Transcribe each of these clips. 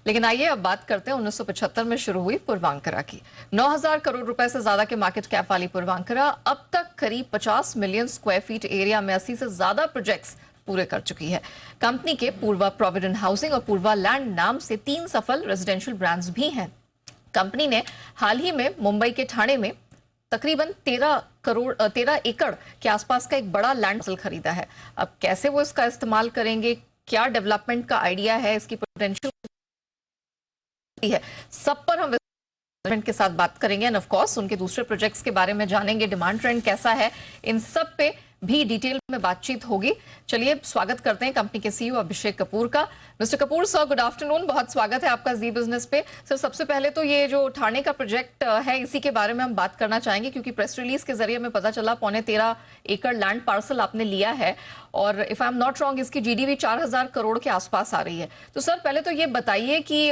लेकिन आइए अब बात करते हैं 1975 में शुरू हुई पूर्वांकरा की। 9,000 करोड़ रुपए से ज्यादा के मार्केट कैप वाली पूर्वांकरा अब तक करीब 50 मिलियन स्क्वायर फीट एरिया में 80 से ज्यादा प्रोजेक्ट्स पूरे कर चुकी है। कंपनी के पूर्वा प्रोविडेंट हाउसिंग और पूर्वा लैंड नाम से 3 सफल रेजिडेंशियल ब्रांड्स भी हैं। कंपनी ने हाल ही में मुंबई के ठाणे में तकरीबन 13 एकड़ के आसपास का एक बड़ा लैंड खरीदा है। अब कैसे वो इसका इस्तेमाल करेंगे, क्या डेवलपमेंट का आइडिया है, इसकी पोटेंशियल है, सब पर हम के साथ बात करेंगे। एंड ऑफ कोर्स उनके दूसरे प्रोजेक्ट्स के बारे में जानेंगे, डिमांड ट्रेंड कैसा है, इन सब पे भी डिटेल में बातचीत होगी। चलिए स्वागत करते हैं कंपनी के सीईओ अभिषेक कपूर का। Mister Kapoor sir, good afternoon, बहुत स्वागत है आपका जी बिजनेस पे। सर, सबसे पहले तो ये जो ठाणे का प्रोजेक्ट है, इसी के बारे में हम बात करना चाहेंगे, क्योंकि प्रेस रिलीज के जरिए हमें पता चला 13.25 एकड़ लैंड पार्सल आपने लिया है और if I am not wrong इसकी जीडीवी 4,000 करोड़ के आसपास आ रही है। तो सर पहले तो ये बताइए कि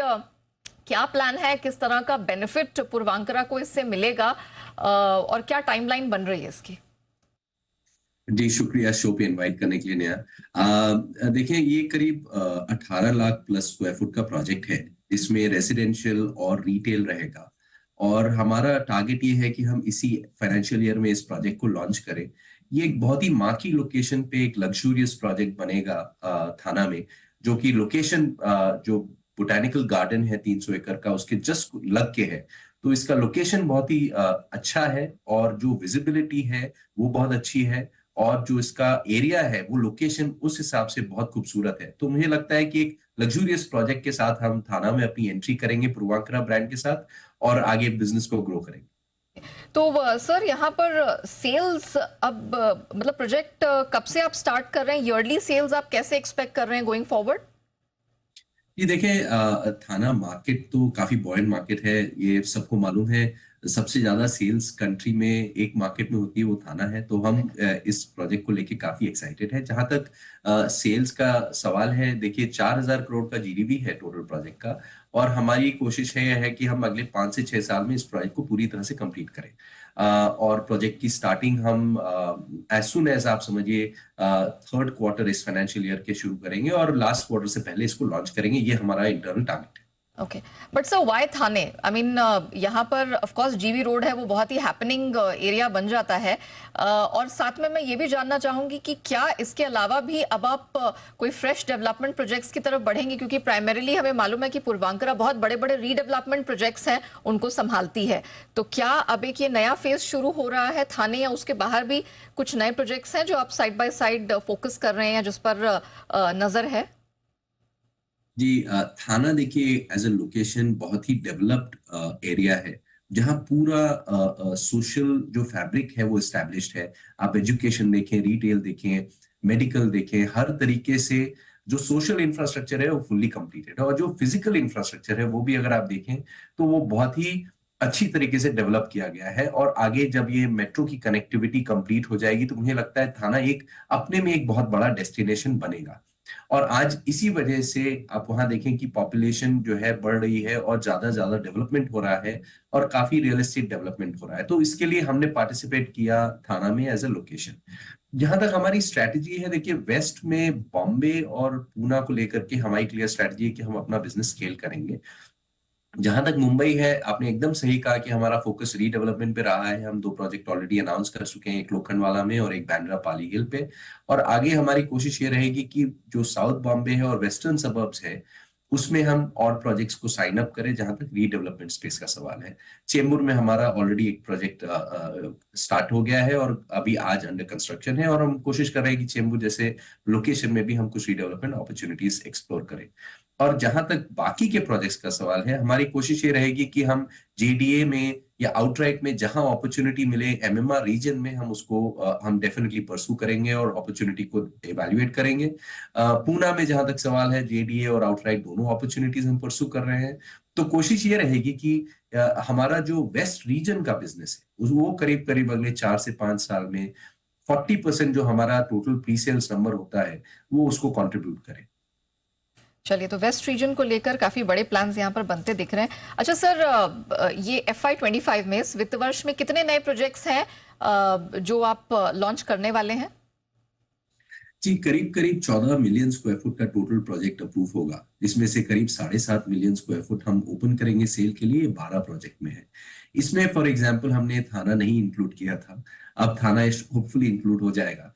क्या प्लान है, किस तरह का बेनिफिट पूर्वांकरा को इससे मिलेगा और क्या टाइमलाइन बन रही है इसकी? जी शुक्रिया शो पे इनवाइट करने के लिए नया। देखिए ये करीब 18 लाख प्लस स्क्वायर फुट का प्रोजेक्ट है। इसमें रेसिडेंशियल और रिटेल रहेगा और हमारा टारगेट ये है कि हम इसी फाइनेंशियल ईयर में इस प्रोजेक्ट को लॉन्च करें। ये एक बहुत ही माँ की लोकेशन पे एक लग्जूरियस प्रोजेक्ट बनेगा थाना में, जो कि लोकेशन जो बोटैनिकल गार्डन है 300 एकड़ का, उसके जस्ट लग के है। तो इसका लोकेशन बहुत ही अच्छा है और जो विजिबिलिटी है वो बहुत अच्छी है और जो इसका एरिया है वो लोकेशन उस हिसाब से बहुत खूबसूरत है। तो मुझे लगता है कि एक लग्जूरियस प्रोजेक्ट के साथ हम थाना में अपनी एंट्री करेंगे पूर्वांकरा ब्रांड के साथ और आगे बिजनेस को ग्रो करेंगे। तो सर यहाँ पर सेल्स अब मतलब प्रोजेक्ट कब से आप स्टार्ट कर रहे हैं, ईयरली सेल्स आप कैसे एक्सपेक्ट कर रहे हैं गोइंग फॉरवर्ड? ये देखें, थाना मार्केट तो काफी बॉयंट मार्केट है, ये सबको मालूम है। सबसे ज्यादा सेल्स कंट्री में एक मार्केट में होती है, वो थाना है। तो हम इस प्रोजेक्ट को लेके काफी एक्साइटेड है। जहां तक सेल्स का सवाल है, देखिए 4,000 करोड़ का जीडीवी है टोटल प्रोजेक्ट का और हमारी कोशिश है कि हम अगले 5 से 6 साल में इस प्रोजेक्ट को पूरी तरह से कंप्लीट करें। और प्रोजेक्ट की स्टार्टिंग हम एज सुन एज आप समझिए थर्ड क्वार्टर इस फाइनेंशियल ईयर के शुरू करेंगे और लास्ट क्वार्टर से पहले इसको लॉन्च करेंगे। ये हमारा इंटरनल टारगेट है। Okay, but sir why Thane? I mean यहाँ पर ऑफ कोर्स जीवी रोड है, वो बहुत ही हैपनिंग एरिया बन जाता है। और साथ में मैं ये भी जानना चाहूंगी कि क्या इसके अलावा भी अब आप कोई फ्रेश डेवलपमेंट प्रोजेक्ट्स की तरफ बढ़ेंगे, क्योंकि प्राइमरीली हमें मालूम है कि पूर्वांकरा बहुत बड़े बड़े रीडेवलपमेंट प्रोजेक्ट्स हैं उनको संभालती है। तो क्या अब एक ये नया फेज शुरू हो रहा है थाने, या उसके बाहर भी कुछ नए प्रोजेक्ट्स हैं जो आप साइड बाय साइड फोकस कर रहे हैं, जिस पर नजर है? जी, थाना देखिए एज ए लोकेशन बहुत ही डेवलप्ड एरिया है, जहाँ पूरा सोशल जो फैब्रिक है वो एस्टैब्लिश्ड है। आप एजुकेशन देखें, रिटेल देखें, मेडिकल देखें, हर तरीके से जो सोशल इंफ्रास्ट्रक्चर है वो फुल्ली कंप्लीटेड है और जो फिजिकल इंफ्रास्ट्रक्चर है वो भी अगर आप देखें तो वो बहुत ही अच्छी तरीके से डेवलप किया गया है। और आगे जब ये मेट्रो की कनेक्टिविटी कंप्लीट हो जाएगी तो मुझे लगता है थाना एक अपने में एक बहुत बड़ा डेस्टिनेशन बनेगा। और आज इसी वजह से आप वहां देखें कि पॉपुलेशन जो है बढ़ रही है और ज्यादा ज्यादा डेवलपमेंट हो रहा है और काफी रियलिस्टिक डेवलपमेंट हो रहा है। तो इसके लिए हमने पार्टिसिपेट किया थाना में एज ए लोकेशन। जहां तक हमारी स्ट्रैटेजी है, देखिए वेस्ट में बॉम्बे और पूना को लेकर के हमारी क्लियर स्ट्रैटेजी है कि हम अपना बिजनेस स्केल करेंगे। जहां तक मुंबई है, आपने एकदम सही कहा कि हमारा फोकस रीडेवलपमेंट पे रहा है। हम 2 प्रोजेक्ट ऑलरेडी अनाउंस कर चुके हैं, एक लोखंडवाला में और एक बांद्रा पाली हिल पे। और आगे हमारी कोशिश ये रहेगी कि जो साउथ बॉम्बे है और वेस्टर्न सबर्ब्स है उसमें हम और प्रोजेक्ट्स को साइन अप करें। जहां तक रीडेवलपमेंट स्पेस का सवाल है, चेंबूर में हमारा ऑलरेडी एक प्रोजेक्ट स्टार्ट हो गया है और अभी आज अंडर कंस्ट्रक्शन है और हम कोशिश कर रहे हैं कि चेंबूर जैसे लोकेशन में भी हम कुछ रीडेवलपमेंट अपॉर्चुनिटीज एक्सप्लोर करें। और जहां तक बाकी के प्रोजेक्ट्स का सवाल है, हमारी कोशिश ये रहेगी कि हम जेडीए में या आउटराइट में जहां अपॉर्चुनिटी मिले एमएमआर रीजन में हम उसको हम डेफिनेटली परसू करेंगे और अपॉर्चुनिटी को एवेल्युएट करेंगे। पूना में जहां तक सवाल है, जेडीए और आउटराइट दोनों अपॉर्चुनिटीज हम परसू कर रहे हैं। तो कोशिश ये रहेगी कि हमारा जो वेस्ट रीजन का बिजनेस है वो करीब करीब अगले 4 से 5 साल में 40% जो हमारा टोटल प्री सेल्स नंबर होता है वो उसको कॉन्ट्रीब्यूट करे। चलिए, तो वेस्ट रीजन को लेकर काफी बड़े प्लान्स यहाँ पर बनते दिख रहे हैं। अच्छा सर, ये FY25 में इस वित्त वर्ष में कितने नए प्रोजेक्ट्स हैं जो आप लॉन्च करने वाले हैं? जी, करीब करीब 14 मिलियन स्क्वायर फुट का टोटल प्रोजेक्ट अप्रूव होगा, जिसमें से करीब 7.5 मिलियन स्क्वायर फुट हम ओपन करेंगे सेल के लिए। 12 प्रोजेक्ट में है। इसमें फॉर एग्जांपल हमने थाना नहीं इंक्लूड किया था, अब थाना होपफुली इंक्लूड हो जाएगा।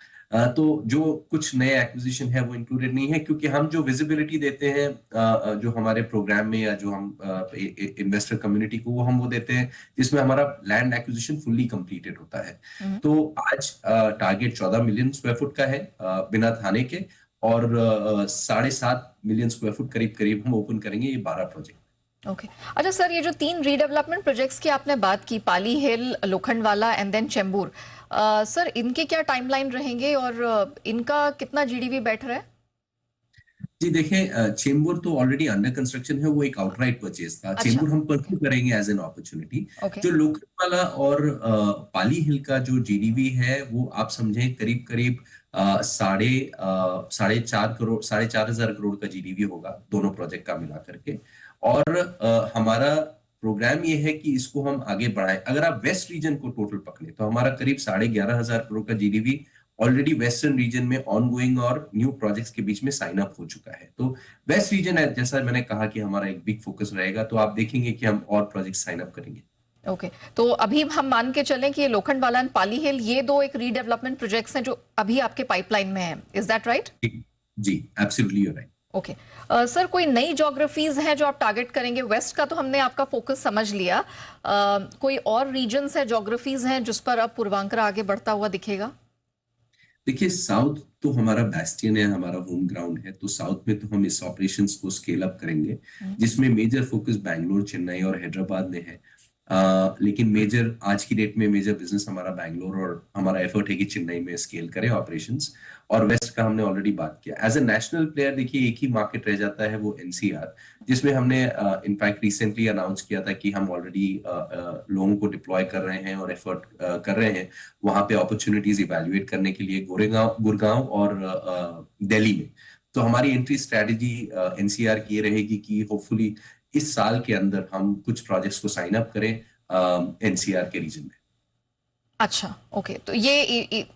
तो जो कुछ नए एक्विजिशन है वो इंक्लूडेड नहीं है, क्योंकि हम जो विजिबिलिटी देते हैं जो हमारे प्रोग्राम में, या जो हम इन्वेस्टर कम्युनिटी को वो देते हैं जिसमें हमारा लैंड एक्विजिशन फुल्ली कंप्लीटेड होता है। हम्म। तो आज टारगेट 14 मिलियन स्क्वायर फुट का है बिना थाने के, और 7.5 मिलियन स्क्वायर फुट करीब करीब हम ओपन करेंगे ये 12 प्रोजेक्ट। ओके। अच्छा सर, ये जो 3 रीडेवलपमेंट प्रोजेक्ट्स की आपने बात की, Pali Hill, Lokhandwala and then Chembur, sir इनके क्या टाइमलाइन रहेंगे और इनका कितना जीडीवी बैठ रहा है? जी देखें, चेंबूर तो ऑलरेडी अंडर कंस्ट्रक्शन है, वो एक आउटराइट परचेज था। अच्छा। चेंबूर हम परस्यू करेंगे एज एन अपॉर्चुनिटी। ओके। जो लोखंडवाला और पाली हिल का जो जीडीवी है वो आप समझें करीब करीब साढ़े 4 करोड़, 4.5 हजार करोड़ का जीडीवी होगा दोनों प्रोजेक्ट का मिला करके। और हमारा प्रोग्राम ये है कि इसको हम आगे बढ़ाएं। अगर आप वेस्ट रीजन को टोटल पकड़े तो हमारा करीब 11,500 करोड़ का जीडीवी ऑलरेडी वेस्टर्न रीजन में ऑनगोइंग और न्यू प्रोजेक्ट्स के बीच में साइन अप हो चुका है। तो वेस्ट रीजन है, जैसा मैंने कहा कि हमारा एक बिग फोकस रहेगा, तो आप देखेंगे कि हम और प्रोजेक्ट साइन अप करेंगे। ओके। तो अभी हम मान के चलें कि ये लोखंडवाला एंड पाली हिल, ये 2 एक रीडेवलपमेंट प्रोजेक्ट्स हैं जो अभी आपके पाइपलाइन में हैं, इज दैट राइट? जी, absolutely you right. Okay. Sir कोई नई ज्योग्राफीज हैं जो आप टारगेट करेंगे? वेस्ट का तो हमने आपका फोकस समझ लिया, कोई और रीजन्स है, ज्योग्राफीज हैं जिस पर अब पूर्वांकरा आगे बढ़ता हुआ दिखेगा? देखिए, साउथ तो हमारा बैस्टियन है, हमारा होम ग्राउंड है, तो साउथ में तो हम इस ऑपरेशंस को स्केल अप करेंगे, जिसमें मेजर फोकस बैंगलोर, चेन्नई और हैदराबाद में है। लेकिन मेजर आज की डेट में मेजर बिजनेस हमारा बैंगलोर, और हमारा एफर्ट है कि चेन्नई में स्केल करें ऑपरेशंस। और वेस्ट का हमने ऑलरेडी बात किया। एज ए नेशनल प्लेयर देखिए एक ही मार्केट रह जाता है, वो एनसीआर, जिसमें हमने इनफैक्ट रिसेंटली अनाउंस किया था कि हम ऑलरेडी लोगों को डिप्लॉय कर रहे हैं और एफर्ट कर रहे हैं वहां पे अपॉर्चुनिटीज इवेल्युएट करने के लिए, गोरेगांव, गुड़गांव और दिल्ली में। तो हमारी एंट्री स्ट्रेटेजी एनसीआर की ये रहेगी कि होपफुली इस साल के अंदर हम कुछ प्रोजेक्ट्स को साइन अप करें एनसीआर के रीजन में। अच्छा, ओके। तो ये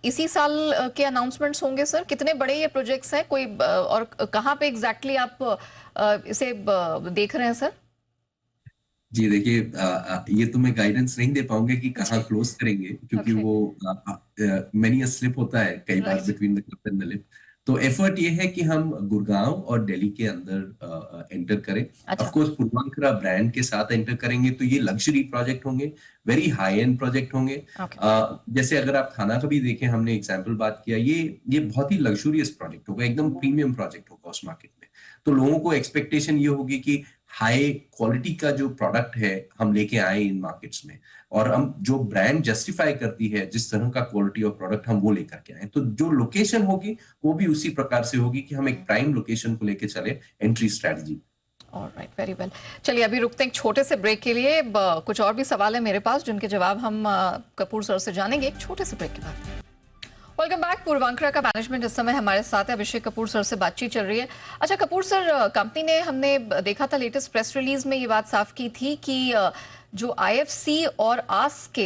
इसी साल के अनाउंसमेंट्स होंगे सर? कितने बड़े ये प्रोजेक्ट्स हैं, कोई और कहाँ पे एग्जैक्टली आप इसे देख रहे हैं सर? जी देखिए, ये तो मैं गाइडेंस नहीं दे पाऊंगा कि कहाँ क्लोज करेंगे, क्योंकि ओके। वो मैनी स्लिप होता है कई बार right. Between the cup and the lip. तो एफर्ट ये है कि हम गुड़गांव और दिल्ली के अंदर एंटर करें। ऑफ अच्छा। कोर्स पूर्वांकरा ब्रांड के साथ एंटर करेंगे, तो ये लग्जरी प्रोजेक्ट होंगे, वेरी हाई एंड प्रोजेक्ट होंगे। ओके। जैसे अगर आप थाना का भी देखें, हमने एग्जाम्पल बात किया, ये बहुत ही लग्जूरियस प्रोजेक्ट होगा, एकदम प्रीमियम प्रोजेक्ट होगा उस मार्केट में। तो लोगों को एक्सपेक्टेशन ये होगी कि हाई क्वालिटी का जो प्रोडक्ट है हम लेके आए इन मार्केट्स में, और हम जो ब्रांड जस्टिफाई करती है जिस तरह का क्वालिटी ऑफ प्रोडक्ट हम वो लेकर के आए। तो जो लोकेशन होगी वो भी उसी प्रकार से होगी कि हम एक प्राइम लोकेशन को लेके चले entry strategy. Alright, very well. चलिए अभी रुकते हैं एक छोटे से ब्रेक के लिए। कुछ और भी सवाल है मेरे पास जिनके जवाब हम कपूर सर से जानेंगे एक छोटे से ब्रेक के बाद। Welcome back. पूर्वांकरा का मैनेजमेंट इस समय हमारे साथ है, अभिषेक कपूर सर से बातचीत चल रही है। अच्छा कपूर सर, कंपनी ने, हमने देखा था लेटेस्ट प्रेस रिलीज में ये बात साफ की थी कि जो आईएफसी और आस के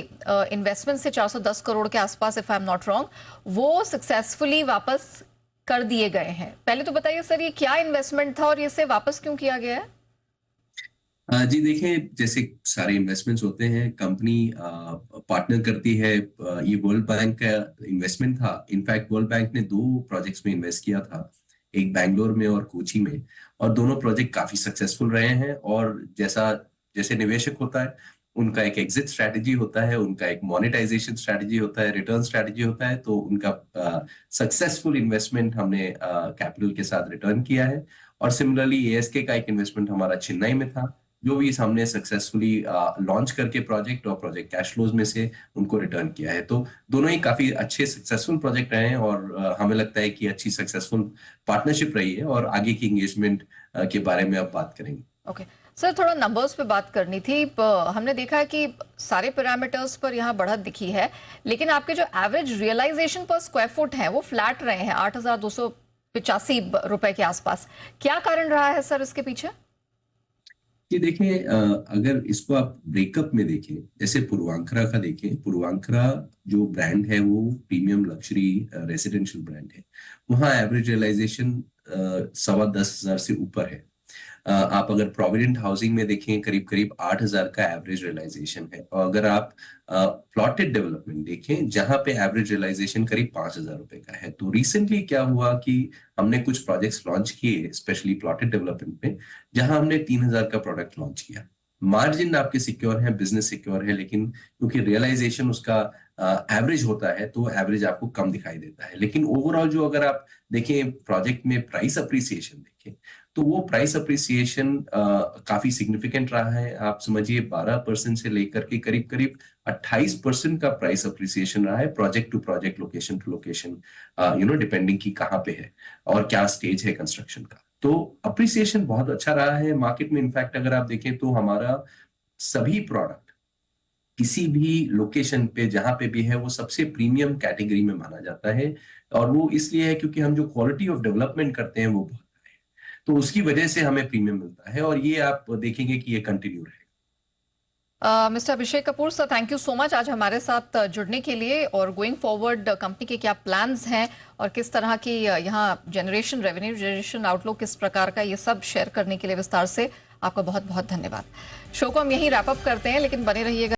इन्वेस्टमेंट से 410 करोड़ के आसपास, if I am not wrong, वो सक्सेसफुली वापस कर दिए गए हैं। पहले तो बताइए सर, ये क्या इन्वेस्टमेंट था और इसे वापस क्यों किया गया है? जी देखें, जैसे सारे इन्वेस्टमेंट्स होते हैं, कंपनी पार्टनर करती है। ये वर्ल्ड बैंक का इन्वेस्टमेंट था। इनफैक्ट वर्ल्ड बैंक ने 2 प्रोजेक्ट्स में इन्वेस्ट किया था, एक बैंगलोर में और कोची में, और दोनों प्रोजेक्ट काफी सक्सेसफुल रहे हैं। और जैसे निवेशक होता है, उनका एक एग्जिट स्ट्रैटेजी होता है, उनका एक मोनेटाइजेशन स्ट्रैटेजी होता है, रिटर्न स्ट्रैटेजी होता है। तो उनका सक्सेसफुल इन्वेस्टमेंट हमने कैपिटल के साथ रिटर्न किया है। और सिमिलरली एएसके का एक इन्वेस्टमेंट हमारा चेन्नई में था, जो भी हमने सक्सेसफुली लॉन्च करके प्रोजेक्ट और प्रोजेक्ट कैश फ्लोज में से उनको रिटर्न किया है। तो दोनों ही काफी अच्छे सक्सेसफुल प्रोजेक्ट रहे हैं, और हमें लगता है कि अच्छी सक्सेसफुल पार्टनरशिप रही है, और आगे की एंगेजमेंट के बारे में अब बात करेंगे। ओके सर, थोड़ा नंबर्स पे बात करनी थी। हमने देखा है कि सारे पैरामीटर्स पर यहाँ बढ़त दिखी है, लेकिन आपके जो एवरेज रियलाइजेशन पर स्क्वायर फुट है वो फ्लैट रहे हैं, 8,285 रुपए के आसपास। क्या कारण रहा है सर इसके पीछे? कि देखिए अगर इसको आप ब्रेकअप में देखें, जैसे पूर्वांकरा का देखें, पूर्वांकरा जो ब्रांड है वो प्रीमियम लग्जरी रेजिडेंशियल ब्रांड है। वहाँ एवरेज रियलाइजेशन 10,15,000 से ऊपर है। आप अगर प्रोविडेंट हाउसिंग में देखें, करीब करीब 8,000 का एवरेज रियलाइजेशन है। और अगर आप प्लॉटेड डेवलपमेंट देखें, जहां पे एवरेज रियलाइजेशन करीब 5,000 रुपए का है। तो रिसेंटली क्या हुआ कि हमने कुछ प्रोजेक्ट्स लॉन्च किए, स्पेशली प्लॉटेड डेवलपमेंट में, जहां हमने 3,000 का प्रोडक्ट लॉन्च किया। मार्जिन आपके सिक्योर है, बिजनेस सिक्योर है, लेकिन क्योंकि रियलाइजेशन उसका एवरेज होता है तो एवरेज आपको कम दिखाई देता है। लेकिन ओवरऑल जो अगर आप देखें प्रोजेक्ट में प्राइस अप्रिसिएशन देखें, तो वो प्राइस अप्रिसिएशन काफी सिग्निफिकेंट रहा है। आप समझिए 12% से लेकर के करीब करीब 28% का प्राइस अप्रिसिएशन रहा है, project to project, location to location, depending की कहाँ पे है और क्या स्टेज है कंस्ट्रक्शन का। तो अप्रिसिएशन बहुत अच्छा रहा है मार्केट में। इनफैक्ट अगर आप देखें तो हमारा सभी प्रोडक्ट किसी भी लोकेशन पे जहां पे भी है वो सबसे प्रीमियम कैटेगरी में माना जाता है। और वो इसलिए है क्योंकि हम जो क्वालिटी ऑफ डेवलपमेंट करते हैं वो बहुत, तो उसकी वजह से हमें प्रीमियम मिलता है। और ये आप देखेंगे कि ये कंटिन्यू रहेगा। Mister Abhishek Kapoor sir, thank you so much आज हमारे साथ जुड़ने के लिए, और गोइंग फॉरवर्ड कंपनी के क्या प्लान्स हैं और किस तरह की यहाँ जनरेशन, रेवेन्यू जनरेशन आउटलुक किस प्रकार का, ये सब शेयर करने के लिए विस्तार से आपका बहुत बहुत धन्यवाद। शो को हम यहीं रैप अप करते हैं, लेकिन बने रहिएगा।